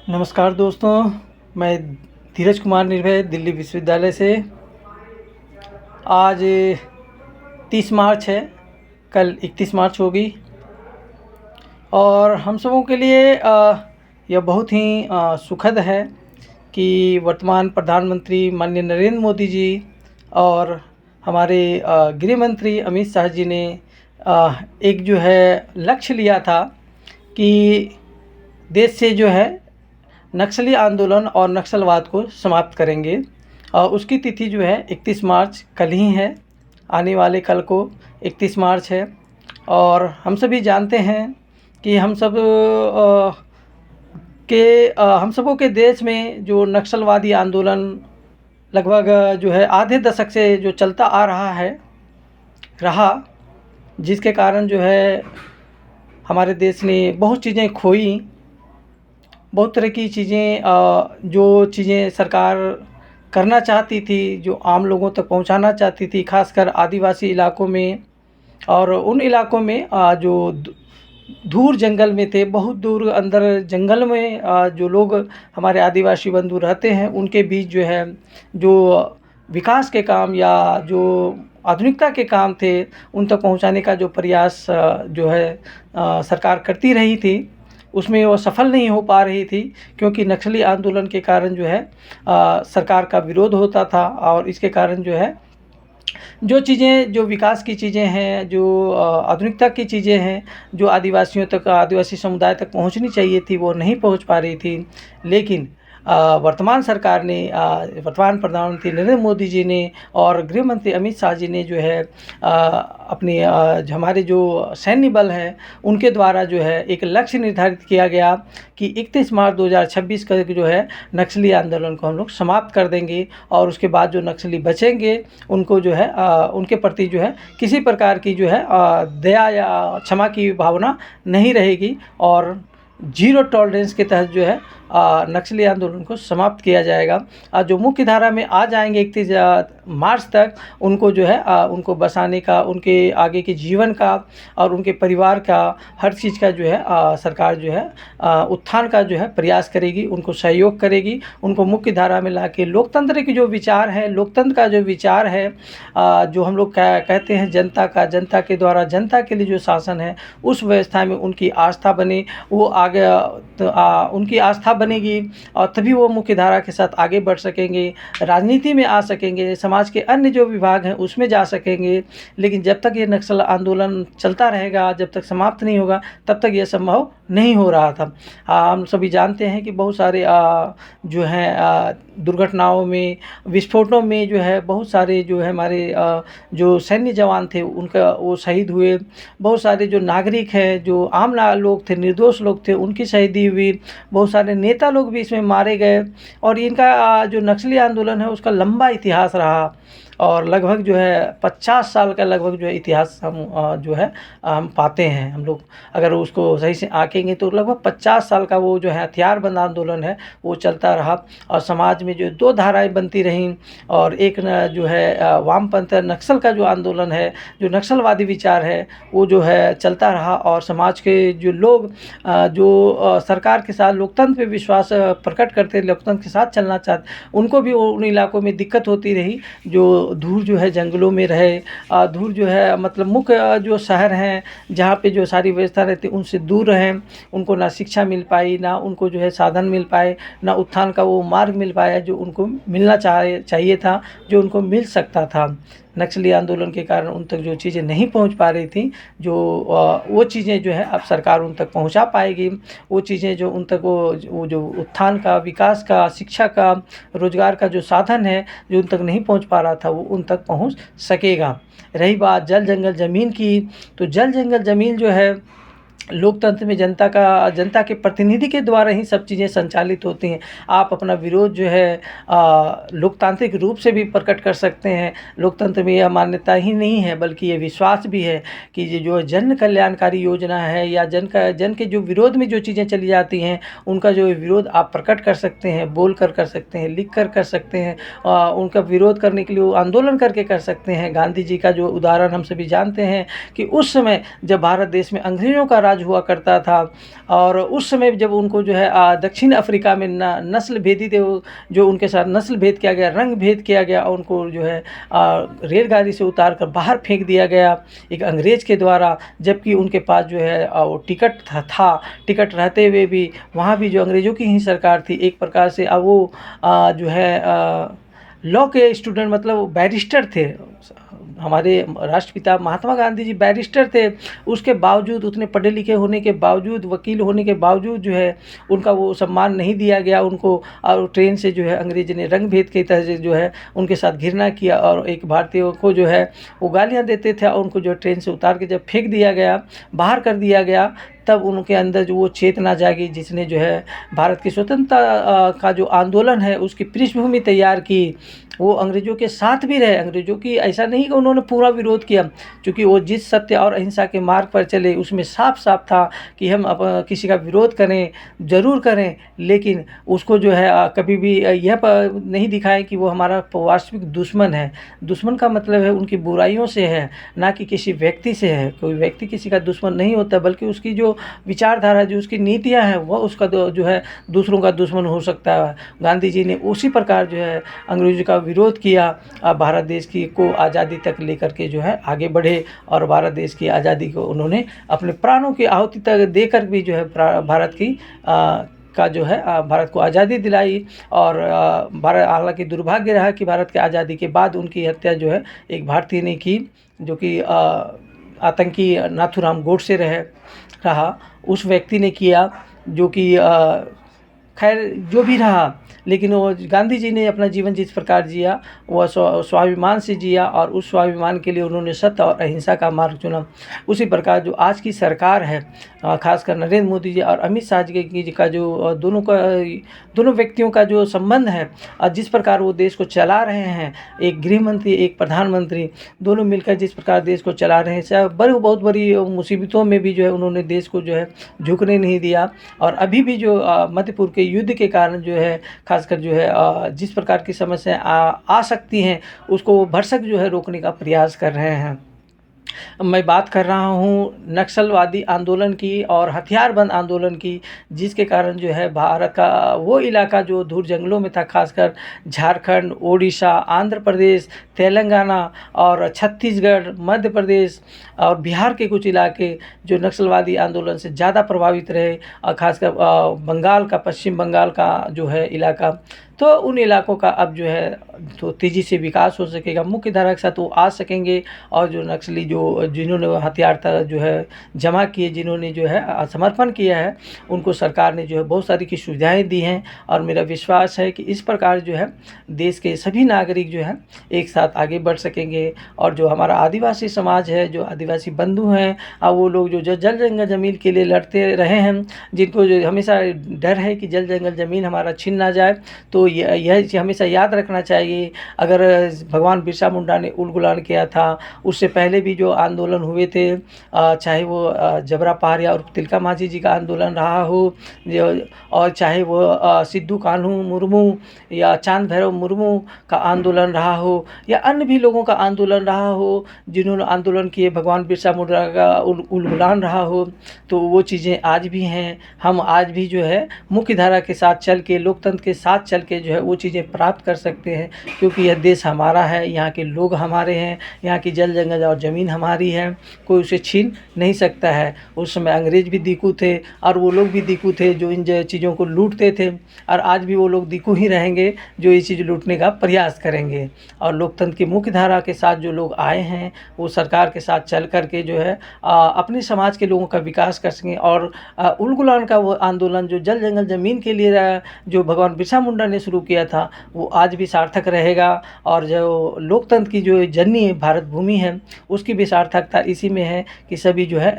नमस्कार दोस्तों, मैं धीरज कुमार निर्भय दिल्ली विश्वविद्यालय से। आज 30 मार्च है, कल 31 मार्च होगी और हम सबों के लिए यह बहुत ही सुखद है कि वर्तमान प्रधानमंत्री माननीय नरेंद्र मोदी जी और हमारे गृह मंत्री अमित शाह जी ने एक जो है लक्ष्य लिया था कि देश से जो है नक्सली आंदोलन और नक्सलवाद को समाप्त करेंगे। और उसकी तिथि जो है 31 मार्च कल ही है, आने वाले कल को 31 मार्च है। और हम सभी जानते हैं कि हम सबों के देश में जो नक्सलवादी आंदोलन लगभग जो है आधे दशक से जो चलता आ रहा, जिसके कारण जो है हमारे देश ने बहुत चीज़ें खोई, बहुत तरह की चीज़ें जो चीज़ें सरकार करना चाहती थी, जो आम लोगों तक पहुंचाना चाहती थी, खासकर आदिवासी इलाकों में और उन इलाकों में जो दूर जंगल में थे, बहुत दूर अंदर जंगल में जो लोग हमारे आदिवासी बंधु रहते हैं, उनके बीच जो है जो विकास के काम या जो आधुनिकता के काम थे, उन तक पहुंचाने का जो प्रयास जो है सरकार करती रही थी, उसमें वो सफल नहीं हो पा रही थी, क्योंकि नक्सली आंदोलन के कारण जो है सरकार का विरोध होता था। और इसके कारण जो है जो चीज़ें, जो विकास की चीज़ें हैं, जो आधुनिकता की चीज़ें हैं, जो आदिवासियों तक, आदिवासी समुदाय तक पहुंचनी चाहिए थी, वो नहीं पहुंच पा रही थी। लेकिन वर्तमान सरकार ने, वर्तमान प्रधानमंत्री नरेंद्र मोदी जी ने और गृह मंत्री अमित शाह जी ने जो है अपने हमारे जो सैन्य बल हैं, उनके द्वारा जो है एक लक्ष्य निर्धारित किया गया कि 31 मार्च 2026 का जो है नक्सली आंदोलन को हम लोग समाप्त कर देंगे। और उसके बाद जो नक्सली बचेंगे, उनको जो है उनके प्रति जो है किसी प्रकार की जो है दया या क्षमा की भावना नहीं रहेगी और जीरो टॉलरेंस के तहत जो है नक्सली आंदोलन को समाप्त किया जाएगा। जो मुख्य धारा में आ जाएंगे 31 मार्च तक, उनको जो है उनको बसाने का, उनके आगे के जीवन का और उनके परिवार का, हर चीज़ का जो है सरकार जो है उत्थान का जो है प्रयास करेगी, उनको सहयोग करेगी, उनको मुख्य धारा में ला के लोकतंत्र के जो विचार है, लोकतंत्र का जो विचार है, जो हम लोग कहते हैं जनता के द्वारा जनता के लिए जो शासन है, उस व्यवस्था में उनकी आस्था बने, वो आगे उनकी आस्था बनेगी और तभी वो मुख्य धारा के साथ आगे बढ़ सकेंगे, राजनीति में आ सकेंगे, समाज के अन्य जो विभाग हैं उसमें जा सकेंगे। लेकिन जब तक ये नक्सल आंदोलन चलता रहेगा, जब तक समाप्त नहीं होगा, तब तक ये संभव नहीं हो रहा था। हम सभी जानते हैं कि बहुत सारे जो हैं दुर्घटनाओं में, विस्फोटों में जो है बहुत सारे जो है हमारे जो सैन्य जवान थे, उनका वो शहीद हुए। बहुत सारे जो नागरिक हैं, जो आम लोग थे, निर्दोष लोग थे, उनकी शहीदी हुई। बहुत सारे नेता लोग भी इसमें मारे गए। और इनका जो नक्सली आंदोलन है, उसका लंबा इतिहास रहा और लगभग जो है 50 साल का लगभग जो है इतिहास हम जो है हम पाते हैं। हम लोग अगर उसको सही से आंकेंगे तो लगभग 50 साल का वो जो है हथियारबंद आंदोलन है, वो चलता रहा। और समाज में जो दो धाराएं बनती रहीं, और एक जो है वामपंथ नक्सल का जो आंदोलन है, जो नक्सलवादी विचार है, वो जो है चलता रहा। और समाज के जो लोग जो सरकार के साथ लोकतंत्र पे विश्वास प्रकट करते, लोकतंत्र के साथ चलना चाहते, उनको भी उन इलाकों में दिक्कत होती रही, जो दूर जो है जंगलों में रहे, दूर जो है मतलब मुख्य जो शहर हैं जहाँ पे जो सारी व्यवस्था रहती, उनसे दूर रहें। उनको ना शिक्षा मिल पाई, ना उनको जो है साधन मिल पाए, ना उत्थान का वो मार्ग मिल पाया जो उनको मिलना चाहिए था, जो उनको मिल सकता था। नक्सली आंदोलन के कारण उन तक जो चीज़ें नहीं पहुंच पा रही थी, जो वो चीज़ें जो है अब सरकार उन तक पहुंचा पाएगी। वो चीज़ें जो उन तक वो जो उत्थान का, विकास का, शिक्षा का, रोजगार का जो साधन है, जो उन तक नहीं पहुंच पा रहा था, वो उन तक पहुंच सकेगा। रही बात जल जंगल ज़मीन की, तो जल जंगल ज़मीन जो है लोकतंत्र में जनता के प्रतिनिधि के द्वारा ही सब चीज़ें संचालित होती हैं। आप अपना विरोध जो है लोकतांत्रिक रूप से भी प्रकट कर सकते हैं। लोकतंत्र में यह मान्यता ही नहीं है, बल्कि ये विश्वास भी है कि ये जो जन कल्याणकारी योजना है या जन के जो विरोध में जो चीज़ें चली जाती हैं, उनका जो विरोध आप प्रकट कर सकते हैं, बोल कर सकते हैं, लिख कर सकते हैं। उनका विरोध करने के लिए वो आंदोलन करके कर सकते हैं। गांधी जी का जो उदाहरण हम सभी जानते हैं कि उस समय जब भारत देश में अंग्रेज़ों का राज राज हुआ करता था। और उस समय जब उनको जो है दक्षिण अफ्रीका में नस्ल भेदी थे, जो उनके साथ नस्ल भेद किया गया, रंग भेद किया गया, उनको जो है रेलगाड़ी से उतार कर बाहर फेंक दिया गया एक अंग्रेज़ के द्वारा। जबकि उनके पास जो है वो टिकट था, टिकट रहते हुए भी वहाँ भी जो अंग्रेज़ों की ही सरकार थी एक प्रकार से। अब वो जो है लॉ के स्टूडेंट, मतलब बैरिस्टर थे। हमारे राष्ट्रपिता महात्मा गांधी जी बैरिस्टर थे, उसके बावजूद, उतने पढ़े लिखे होने के बावजूद, वकील होने के बावजूद जो है उनका वो सम्मान नहीं दिया गया उनको। और ट्रेन से जो है अंग्रेज ने रंग भेद के तरह से जो है उनके साथ घृणा किया, और एक भारतीय को जो है वो गालियाँ देते थे, और उनको जो ट्रेन से उतार के जब फेंक दिया गया, बाहर कर दिया गया, तब उनके अंदर जो वो चेतना जागी जिसने जो है भारत की स्वतंत्रता का जो आंदोलन है उसकी पृष्ठभूमि तैयार की। वो अंग्रेज़ों के साथ भी रहे, अंग्रेज़ों की ऐसा नहीं कि उन्होंने पूरा विरोध किया, क्योंकि वो जिस सत्य और अहिंसा के मार्ग पर चले उसमें साफ साफ था कि हम किसी का विरोध करें ज़रूर करें, लेकिन उसको जो है कभी भी यह नहीं दिखाएं कि वो हमारा वास्तविक दुश्मन है। दुश्मन का मतलब है उनकी बुराइयों से है, ना कि किसी व्यक्ति से है। कोई व्यक्ति किसी का दुश्मन नहीं होता, बल्कि उसकी जो विचारधारा, जो उसकी नीतियाँ हैं, वह उसका जो है दूसरों का दुश्मन हो सकता है। गांधी जी ने उसी प्रकार जो है अंग्रेज़ों का विरोध किया, भारत देश की को आज़ादी तक लेकर के जो है आगे बढ़े, और भारत देश की आज़ादी को उन्होंने अपने प्राणों की आहुति तक देकर भी जो है भारत की का जो है भारत को आज़ादी दिलाई। और भारत, हालांकि दुर्भाग्य रहा कि भारत की आज़ादी के बाद उनकी हत्या जो है एक भारतीय ने की, जो कि आतंकी नाथूराम गोडसे रहा, उस व्यक्ति ने किया, जो कि खैर जो भी रहा, लेकिन वो गांधी जी ने अपना जीवन जिस प्रकार जिया वह स्वाभिमान से जिया, और उस स्वाभिमान के लिए उन्होंने सत्य और अहिंसा का मार्ग चुना। उसी प्रकार जो आज की सरकार है, खासकर नरेंद्र मोदी जी और अमित शाह जी का जो दोनों व्यक्तियों का जो संबंध है, जिस प्रकार वो देश को चला रहे हैं, एक गृह मंत्री एक प्रधानमंत्री, दोनों मिलकर जिस प्रकार देश को चला रहे हैं, चाहे बहुत बड़ी मुसीबतों में भी जो है उन्होंने देश को जो है झुकने नहीं दिया। और अभी भी जो मध्य पूर्व के युद्ध के कारण जो है, खासकर जो है जिस प्रकार की समस्या आ सकती हैं, उसको भरसक जो है रोकने का प्रयास कर रहे हैं। मैं बात कर रहा हूँ नक्सलवादी आंदोलन की और हथियारबंद आंदोलन की, जिसके कारण जो है भारत का वो इलाका जो दूर जंगलों में था, खासकर झारखंड, ओडिशा, आंध्र प्रदेश, तेलंगाना और छत्तीसगढ़, मध्य प्रदेश और बिहार के कुछ इलाके जो नक्सलवादी आंदोलन से ज़्यादा प्रभावित रहे, और खासकर बंगाल का, पश्चिम बंगाल का जो है इलाका, तो उन इलाकों का अब जो है तो तेज़ी से विकास हो सकेगा, मुख्य धारा के साथ वो आ सकेंगे। और जो नक्सली जिन्होंने हथियार जो है जमा किए, जिन्होंने जो है समर्पण किया है, उनको सरकार ने जो है बहुत सारी की सुविधाएं दी हैं। और मेरा विश्वास है कि इस प्रकार जो है देश के सभी नागरिक जो है एक साथ आगे बढ़ सकेंगे। और जो हमारा आदिवासी समाज है, जो आदिवासी बंधु हैं, वो लोग जो जल जंगल ज़मीन के लिए लड़ते रहे हैं, जिनको जो हमेशा डर है कि जल जंगल ज़मीन हमारा छीन ना जाए, तो यह हमेशा याद रखना चाहिए। अगर भगवान बिरसा मुंडा ने उलगुलान किया था, उससे पहले भी जो आंदोलन हुए थे, चाहे वो जबरा पहाड़िया और तिलका मांझी जी का आंदोलन रहा हो, और चाहे वो सिद्धू कान्हू मुर्मू या चांद भैरव मुर्मू का आंदोलन रहा हो, या अन्य भी लोगों का आंदोलन रहा हो जिन्होंने आंदोलन किए, भगवान बिरसा मुंडा का उलगुलान रहा हो, तो वो चीज़ें आज भी हैं। हम आज भी जो है मुख्य धारा के साथ चल के, लोकतंत्र के साथ चल के जो है वो चीज़ें प्राप्त कर सकते हैं, क्योंकि यह देश हमारा है, यहाँ के लोग हमारे हैं, यहाँ की जल जंगल और ज़मीन हमारी है, कोई उसे छीन नहीं सकता है। उस समय अंग्रेज भी दीकू थे, और वो लोग भी दीकू थे जो इन चीज़ों को लूटते थे, और आज भी वो लोग दीकू ही रहेंगे जो ये चीज़ लूटने का प्रयास करेंगे। और लोकतंत्र की मुख्य धारा के साथ जो लोग आए हैं, वो सरकार के साथ चल कर के जो है अपने समाज के लोगों का विकास कर सकें। और उलगुलान का वो आंदोलन जो जल जंगल ज़मीन के लिए जो भगवान बिरसा मुंडा ने शुरू किया था, वो आज भी सार्थक रहेगा। और जो लोकतंत्र की जो जननी भारत भूमि है, उसकी भी सार्थकता इसी में है कि सभी जो है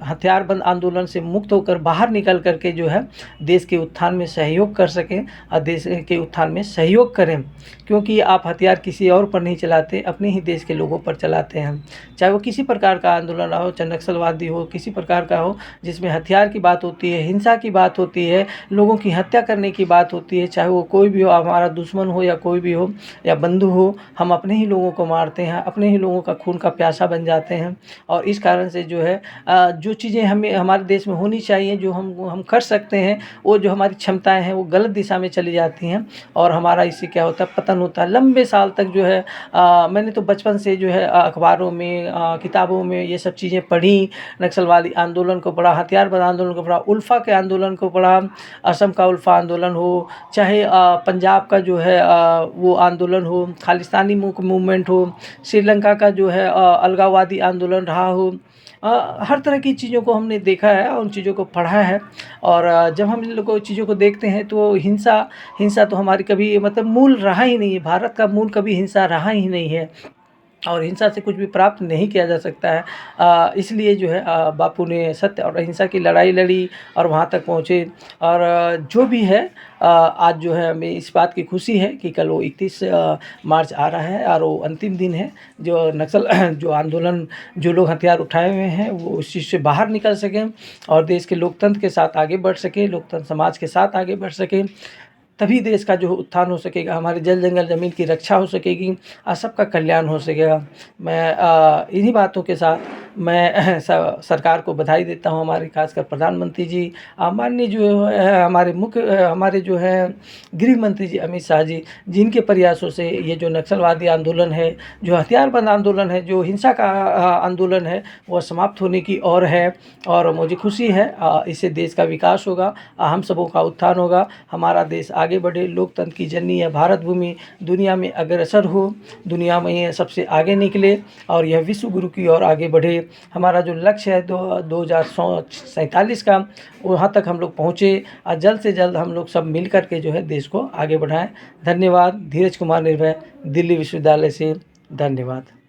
हथियारबंद आंदोलन से मुक्त होकर बाहर निकल करके जो है देश के उत्थान में सहयोग कर सकें, और देश के उत्थान में सहयोग करें। क्योंकि आप हथियार किसी और पर नहीं चलाते, अपने ही देश के लोगों पर चलाते हैं। चाहे वो किसी प्रकार का आंदोलन हो, चाहे नक्सलवादी हो, किसी प्रकार का हो, जिसमें हथियार की बात होती है, हिंसा की बात होती है, लोगों की हत्या करने की बात होती है, चाहे वो कोई भी हो, हमारा दुश्मन हो या कोई भी हो या बंधु हो, हम अपने ही लोगों को मारते हैं, अपने ही लोगों का खून का प्यासा बन बन जाते हैं। और इस कारण से जो है जो चीज़ें हमें हमारे देश में होनी चाहिए, जो हम कर सकते हैं, वो जो हमारी क्षमताएँ हैं वो गलत दिशा में चली जाती हैं और हमारा इससे क्या होता है, पतन होता है। लंबे साल तक जो है मैंने तो बचपन से जो है अखबारों में किताबों में ये सब चीज़ें पढ़ी, नक्सलवादी आंदोलन को पढ़ा, हथियारबंद आंदोलन को पढ़ा, उल्फा के आंदोलन को पढ़ा, असम का उल्फा आंदोलन हो, चाहे पंजाब का जो है वो आंदोलन हो, खालिस्तानी मूवमेंट हो, श्रीलंका का जो है अलगाववादी आंदोलन रहा हो। हर तरह की चीज़ों को हमने देखा है, उन चीज़ों को पढ़ा है। और जब हम इन लोगों चीज़ों को देखते हैं तो हिंसा हिंसा तो हमारी कभी मतलब मूल रहा ही नहीं है, भारत का मूल कभी हिंसा रहा ही नहीं है और हिंसा से कुछ भी प्राप्त नहीं किया जा सकता है। इसलिए जो है बापू ने सत्य और अहिंसा की लड़ाई लड़ी और वहाँ तक पहुँचे। और जो भी है आज जो है हमें इस बात की खुशी है कि कल वो 31 मार्च आ रहा है और वो अंतिम दिन है जो नक्सल जो आंदोलन, जो लोग हथियार उठाए हुए हैं वो उस चीज़ से बाहर निकल सकें और देश के लोकतंत्र के साथ आगे बढ़ सकें, लोकतंत्र समाज के साथ आगे बढ़ सकें। तभी देश का जो उत्थान हो सकेगा, हमारे जल जंगल ज़मीन की रक्षा हो सकेगी और सबका कल्याण हो सकेगा। मैं इन्हीं बातों के साथ मैं सरकार को बधाई देता हूँ, हमारे खासकर प्रधानमंत्री जी, माननीय जो है हमारे जो है गृह मंत्री जी अमित शाह जी, जिनके प्रयासों से ये जो नक्सलवादी आंदोलन है, जो हथियारबंद आंदोलन है, जो हिंसा का आंदोलन है, वह समाप्त होने की ओर है। और मुझे खुशी है इससे देश का विकास होगा, हम सबों का उत्थान होगा, हमारा देश आगे बढ़े, लोकतंत्र की जननी है भारत भूमि दुनिया में अग्रसर हो, दुनिया में ये सबसे आगे निकले और यह विश्व गुरु की ओर आगे बढ़े। हमारा जो लक्ष्य है 2047 का, वहाँ तक हम लोग पहुँचे और जल्द से जल्द हम लोग सब मिल कर के जो है देश को आगे बढ़ाएं। धन्यवाद। धीरज कुमार निर्भय, दिल्ली विश्वविद्यालय से। धन्यवाद।